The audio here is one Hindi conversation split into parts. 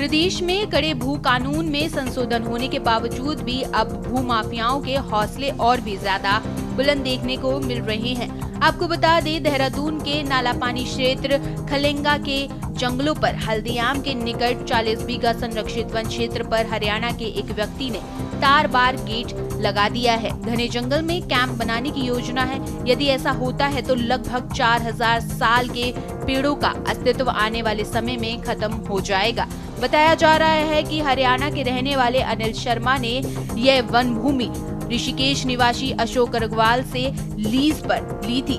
प्रदेश में कड़े भू कानून में संशोधन होने के बावजूद भी अब भू माफियाओं के हौसले और भी ज्यादा बुलंद देखने को मिल रहे हैं। आपको बता दें, देहरादून के नालापानी क्षेत्र खलेंगा के जंगलों पर हल्दीआम के निकट 40 बीघा संरक्षित वन क्षेत्र पर हरियाणा के एक व्यक्ति ने तार बार गेट लगा दिया है। घने जंगल में कैंप बनाने की योजना है। यदि ऐसा होता है तो लगभग 4000 साल के पेड़ों का अस्तित्व आने वाले समय में खत्म हो जाएगा। बताया जा रहा है कि हरियाणा के रहने वाले अनिल शर्मा ने यह वन भूमि ऋषिकेश निवासी अशोक अग्रवाल से लीज पर ली थी।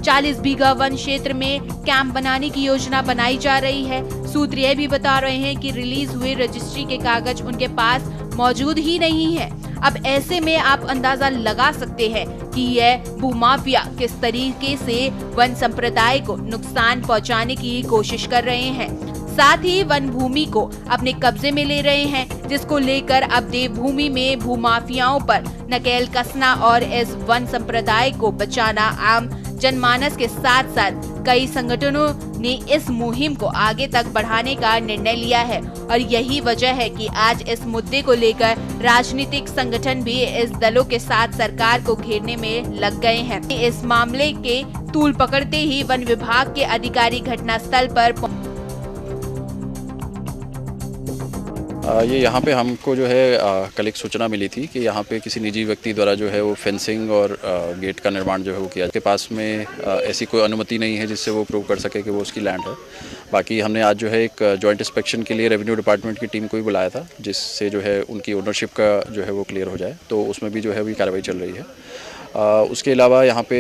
40 बीघा वन क्षेत्र में कैंप बनाने की योजना बनाई जा रही है। सूत्र यह भी बता रहे हैं कि रिलीज हुए रजिस्ट्री के कागज उनके पास मौजूद ही नहीं है। अब ऐसे में आप अंदाजा लगा सकते हैं कि यह भूमाफिया किस तरीके से वन संप्रदाय को नुकसान पहुंचाने की कोशिश कर रहे हैं। साथ ही वन भूमि को अपने कब्जे में ले रहे हैं, जिसको लेकर अब देवभूमि में भूमाफियाओं पर नकेल कसना और इस वन संप्रदाय को बचाना आम जनमानस के साथ साथ कई संगठनों ने इस मुहिम को आगे तक बढ़ाने का निर्णय लिया है। और यही वजह है कि आज इस मुद्दे को लेकर राजनीतिक संगठन भी इस दलों के साथ सरकार को घेरने में लग गए हैं। इस मामले के तूल पकड़ते ही वन विभाग के अधिकारी घटनास्थल पर ये यहाँ पे हमको जो है कल एक सूचना मिली थी कि यहाँ पे किसी निजी व्यक्ति द्वारा जो है वो फेंसिंग और गेट का निर्माण जो है वो किया। उसके पास में ऐसी कोई अनुमति नहीं है जिससे वो प्रूव कर सके कि वो उसकी लैंड है। बाकी हमने आज जो है एक जॉइंट इंस्पेक्शन के लिए रेवेन्यू डिपार्टमेंट की टीम को भी बुलाया था, जिससे जो है उनकी ओनरशिप का जो है वो क्लियर हो जाए। तो उसमें भी जो है अभी कार्रवाई चल रही है। उसके अलावा यहाँ पे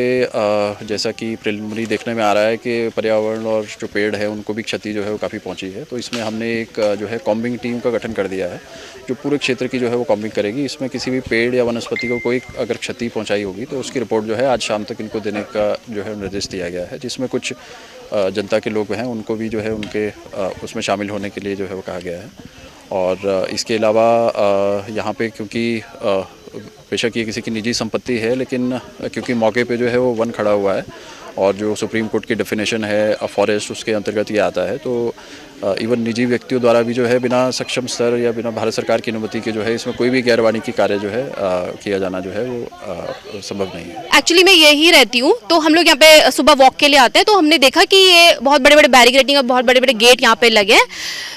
जैसा कि प्रिलिमिनरी देखने में आ रहा है कि पर्यावरण और जो पेड़ है उनको भी क्षति जो है वो काफ़ी पहुँची है। तो इसमें हमने एक जो है कॉम्बिंग टीम का गठन कर दिया है, जो पूरे क्षेत्र की जो है वो कॉम्बिंग करेगी। इसमें किसी भी पेड़ या वनस्पति को कोई अगर क्षति पहुँचाई होगी तो उसकी रिपोर्ट जो है आज शाम तक इनको देने का जो है निर्देश दिया गया है, जिसमें कुछ जनता के लोग हैं उनको भी जो है उनके उसमें शामिल होने के लिए जो है वो कहा गया है। और इसके अलावा यहाँ पे क्योंकि बेशक ये किसी की निजी संपत्ति है, लेकिन क्योंकि मौके पे जो है वो वन खड़ा हुआ है और जो सुप्रीम कोर्ट की डेफिनेशन है फॉरेस्ट उसके अंतर्गत ये आता है, तो इवन निजी व्यक्तियों द्वारा भी जो है बिना सक्षम स्तर या बिना भारत सरकार की अनुमति के जो है इसमें कोई भी गैरवाणिज्यिक की कार्य जो है किया जाना जो है वो संभव नहीं है। एक्चुअली मैं यही रहती हूँ, तो हम लोग यहाँ पे सुबह वॉक के लिए आते हैं, तो हमने देखा कि ये बहुत बड़े बड़े बैरिकेडिंग और बहुत बड़े बड़े गेट यहाँ पे लगे हैं।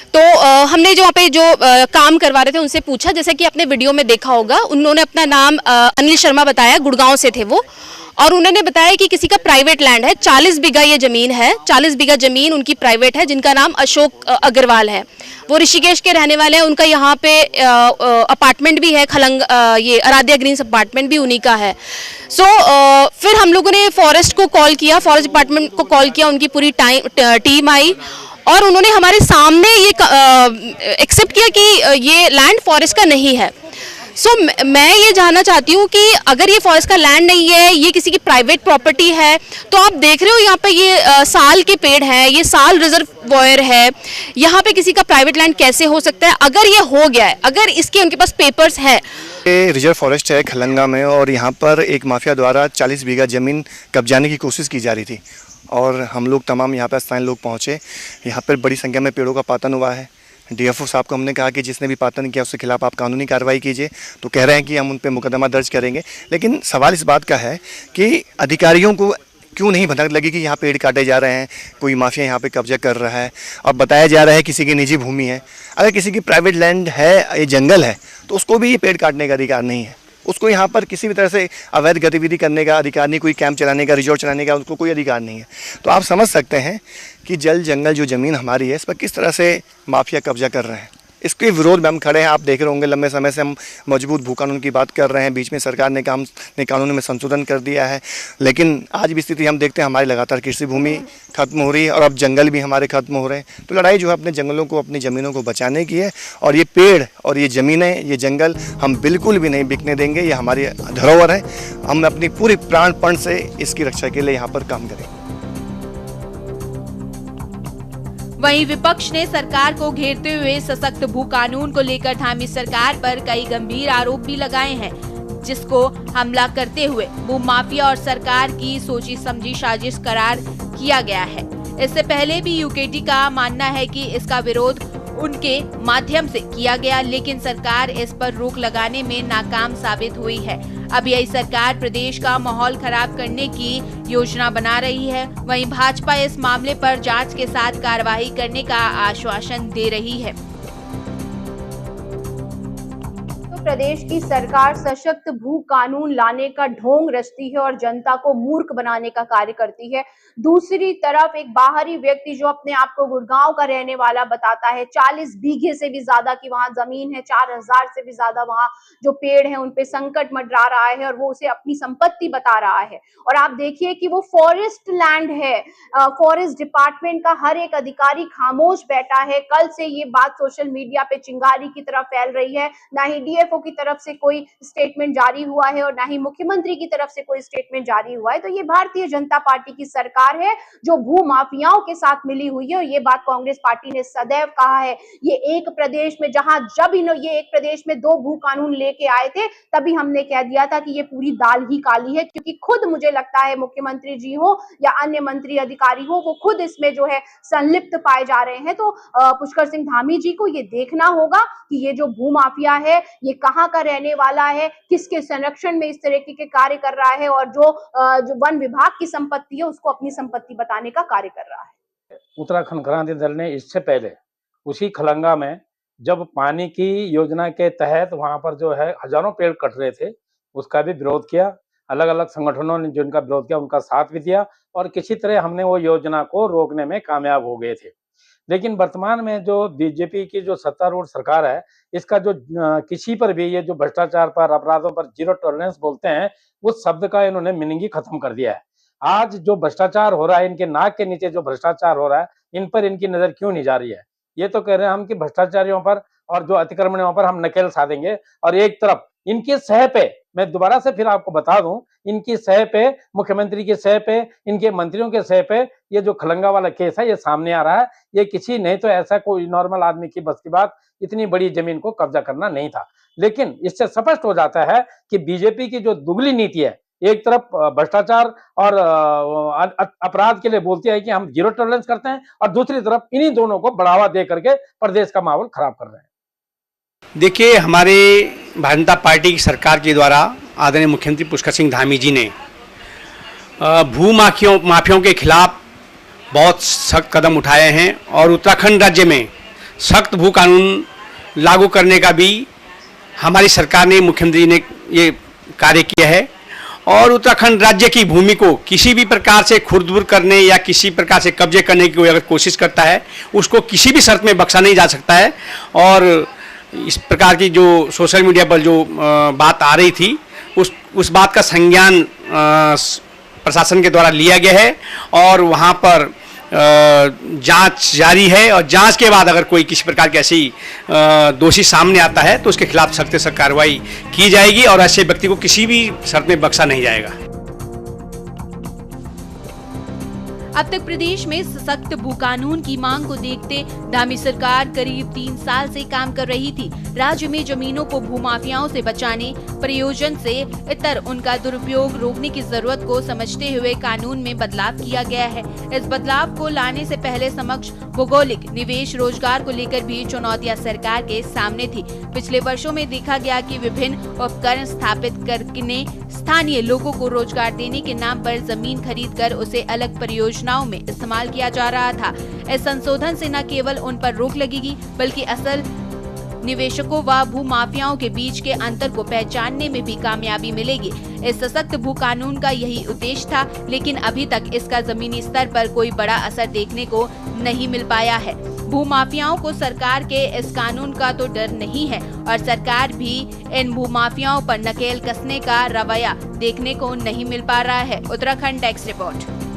तो हमने जो वहाँ पे जो काम करवा रहे थे उनसे पूछा, जैसे कि आपने वीडियो में देखा होगा, उन्होंने अपना नाम अनिल शर्मा बताया, गुड़गांव से थे वो, और उन्होंने बताया कि किसी का प्राइवेट लैंड है, 40 बीघा ये जमीन है, 40 बीघा जमीन उनकी प्राइवेट है, जिनका नाम अशोक अग्रवाल है। वो ऋषिकेश के रहने वाले हैं। उनका यहाँ पे अपार्टमेंट भी है, ये आराध्या ग्रीन्स अपार्टमेंट भी उन्हीं का है। फिर हम लोगों ने फॉरेस्ट को कॉल किया, फॉरेस्ट डिपार्टमेंट को कॉल किया, उनकी पूरी टीम आई और उन्होंने हमारे सामने ये एक्सेप्ट किया कि ये लैंड फॉरेस्ट का नहीं है। मैं ये जानना चाहती हूँ कि अगर ये फॉरेस्ट का लैंड नहीं है, ये किसी की प्राइवेट प्रॉपर्टी है, तो आप देख रहे हो यहाँ पे ये साल के पेड़ हैं, ये साल रिजर्वॉयर है, यहाँ पे किसी का प्राइवेट लैंड कैसे हो सकता है? अगर ये हो गया है, अगर इसके उनके पास पेपर्स है। ये रिजर्व फॉरेस्ट है खलंगा में और यहाँ पर एक माफिया द्वारा 40 बीघा जमीन कब्जाने की कोशिश की जा रही थी और हम लोग तमाम यहाँ पर स्थानीय लोग पहुँचे। यहाँ पर बड़ी संख्या में पेड़ों का पातन हुआ है। डीएफओ साहब को हमने कहा कि जिसने भी पातन किया उसके खिलाफ आप कानूनी कार्रवाई कीजिए, तो कह रहे हैं कि हम उन पर मुकदमा दर्ज करेंगे। लेकिन सवाल इस बात का है कि अधिकारियों को क्यों नहीं भनक लगी कि यहाँ पेड़ काटे जा रहे हैं, कोई माफिया यहाँ पे कब्जा कर रहा है और बताया जा रहा है किसी की निजी भूमि है। अगर किसी की प्राइवेट लैंड है, ये जंगल है, तो उसको भी ये पेड़ काटने का अधिकार नहीं है। उसको यहाँ पर किसी भी तरह से अवैध गतिविधि करने का अधिकार नहीं, कोई कैंप चलाने का, रिजॉर्ट चलाने का उसको कोई अधिकार नहीं है। तो आप समझ सकते हैं कि जल जंगल जो ज़मीन हमारी है, इस पर किस तरह से माफिया कब्जा कर रहे हैं। इसके विरोध में हम खड़े हैं। आप देख रहे होंगे लंबे समय से हम मजबूत भू कानून की बात कर रहे हैं। बीच में सरकार ने कानून में संशोधन कर दिया है, लेकिन आज भी स्थिति हम देखते हैं हमारी लगातार कृषि भूमि खत्म हो रही है और अब जंगल भी हमारे खत्म हो रहे हैं। तो लड़ाई जो है अपने जंगलों को, अपनी ज़मीनों को बचाने की है और ये पेड़ और ये ज़मीनें, ये जंगल हम बिल्कुल भी नहीं बिकने देंगे। ये हमारी धरोहर है। हम अपनी पूरी प्राणपण से इसकी रक्षा के लिए यहाँ पर काम करेंगे। वहीं विपक्ष ने सरकार को घेरते हुए सशक्त भू कानून को लेकर थामी सरकार पर कई गंभीर आरोप भी लगाए हैं, जिसको हमला करते हुए भूमाफिया और सरकार की सोची समझी साजिश करार किया गया है। इससे पहले भी यूकेटी का मानना है कि इसका विरोध उनके माध्यम से किया गया, लेकिन सरकार इस पर रोक लगाने में नाकाम साबित हुई है। अब यही सरकार प्रदेश का माहौल खराब करने की योजना बना रही है। वहीं भाजपा इस मामले पर जांच के साथ कार्रवाई करने का आश्वासन दे रही है। प्रदेश की सरकार सशक्त भू कानून लाने का ढोंग रचती है और जनता को मूर्ख बनाने का कार्य करती है। दूसरी तरफ एक बाहरी व्यक्ति जो अपने आप को गुड़गांव का रहने वाला बताता है, 40 बीघे से भी ज्यादा की वहां जमीन है, 4000 से भी ज्यादा वहां जो पेड़ है उन पे संकट मंडरा रहा है और वो उसे अपनी संपत्ति बता रहा है। और आप देखिए कि वो फॉरेस्ट लैंड है, फॉरेस्ट डिपार्टमेंट का हर एक अधिकारी खामोश बैठा है। कल से ये बात सोशल मीडिया पे चिंगारी की तरफ फैल रही है। ना ही डीएफओ की तरफ से कोई स्टेटमेंट जारी हुआ है और ना ही मुख्यमंत्री की तरफ से कोई स्टेटमेंट जारी हुआ है। तो ये भारतीय जनता पार्टी की सरकार है जो भू माफियाओं के साथ मिली हुई है और ये बात कांग्रेस पार्टी ने सदैव कहा है। ये एक प्रदेश में जब ये एक प्रदेश में 2 भू कानून लेके आए थे तभी हमने कह दिया था कि ये पूरी दाल ही काली है, क्योंकि खुद मुझे लगता है मुख्यमंत्री जी हो या अन्य मंत्री अधिकारी हो वो खुद इसमें जो है संलिप्त पाए जा रहे हैं। तो पुष्कर सिंह धामी जी को ये देखना होगा कि ये जो भू माफिया है ये कहाँ का रहने वाला है, किसके संरक्षण में इस तरीके के कार्य कर रहा है और जो वन विभाग की संपत्ति है उसको अपनी संपत्ति बताने का कार्य कर रहा है। उत्तराखंड क्रांति दल ने इससे पहले उसी खलंगा में जब पानी की योजना के तहत वहां पर जो है हजारों पेड़ कट रहे थे उसका भी विरोध किया। अलग अलग संगठनों ने जिनका विरोध किया उनका साथ भी दिया और किसी तरह हमने वो योजना को रोकने में कामयाब हो गए थे। लेकिन वर्तमान में जो बीजेपी की जो सत्तारूढ़ सरकार है इसका जो किसी पर भी ये जो भ्रष्टाचार पर अपराधों पर जीरो टॉलरेंस बोलते हैं उस शब्द का इन्होंने मीनिंग ही खत्म कर दिया है। आज जो भ्रष्टाचार हो रहा है, इनके नाक के नीचे जो भ्रष्टाचार हो रहा है इन पर इनकी नजर क्यों नहीं जा रही है। ये तो कह रहे हैं हम कि भ्रष्टाचारियों पर और जो अतिक्रमणियों पर हम नकेल साधेंगे और एक तरफ इनकी सह पे, मैं दोबारा से फिर आपको बता दूं, इनकी सह पे, मुख्यमंत्री की सह पे, इनके मंत्रियों के सह पे ये जो खलंगा वाला केस है ये सामने आ रहा है। ये किसी नहीं तो ऐसा कोई नॉर्मल आदमी की बस की बात इतनी बड़ी जमीन को कब्जा करना नहीं था। लेकिन इससे स्पष्ट हो जाता है कि बीजेपी की जो दुगली नीति है, एक तरफ भ्रष्टाचार और अपराध के लिए बोलती है कि हम जीरो टॉलरेंस करते हैं और दूसरी तरफ इन्हीं दोनों को बढ़ावा दे करके प्रदेश का माहौल खराब कर रहे हैं। देखिए, हमारे भारतीय जनता पार्टी की सरकार के द्वारा आदरणीय मुख्यमंत्री पुष्कर सिंह धामी जी ने भू माफियाओं के खिलाफ बहुत सख्त कदम उठाए हैं और उत्तराखंड राज्य में सख्त भू कानून लागू करने का भी हमारी सरकार ने, मुख्यमंत्री ने ये कार्य किया है। और उत्तराखंड राज्य की भूमि को किसी भी प्रकार से खुर्द-बुर्द करने या किसी प्रकार से कब्जे करने की कोई अगर कोशिश करता है उसको किसी भी शर्त में बख्शा नहीं जा सकता है। और इस प्रकार की जो सोशल मीडिया पर जो बात आ रही थी उस बात का संज्ञान प्रशासन के द्वारा लिया गया है और वहाँ पर जांच जारी है और जांच के बाद अगर कोई किसी प्रकार की ऐसी दोषी सामने आता है तो उसके खिलाफ सख्त से कार्रवाई की जाएगी और ऐसे व्यक्ति को किसी भी शर्त में बख्शा नहीं जाएगा। अब तक प्रदेश में सख्त भू कानून की मांग को देखते धामी सरकार करीब 3 साल से काम कर रही थी। राज्य में जमीनों को भूमाफियाओं से बचाने, प्रयोजन से इतर उनका दुरुपयोग रोकने की जरूरत को समझते हुए कानून में बदलाव किया गया है। इस बदलाव को लाने से पहले समक्ष भौगोलिक, निवेश, रोजगार को लेकर भी चुनौतियां सरकार के सामने थी। पिछले वर्षों में देखा गया कि विभिन्न उपकरण स्थापित करने, स्थानीय लोगों को रोजगार देने के नाम पर जमीन खरीदकर उसे अलग परियोजनाओं में इस्तेमाल किया जा रहा था। इस संशोधन से न केवल उन पर रोक लगेगी बल्कि असल निवेशकों व भू माफियाओं के बीच के अंतर को पहचानने में भी कामयाबी मिलेगी। इस सशक्त भू कानून का यही उद्देश्य था, लेकिन अभी तक इसका जमीनी स्तर पर कोई बड़ा असर देखने को नहीं मिल पाया है। भू माफियाओं को सरकार के इस कानून का तो डर नहीं है और सरकार भी इन भू माफियाओं पर नकेल कसने का रवैया देखने को नहीं मिल पा रहा है। Uttarakhand desk report.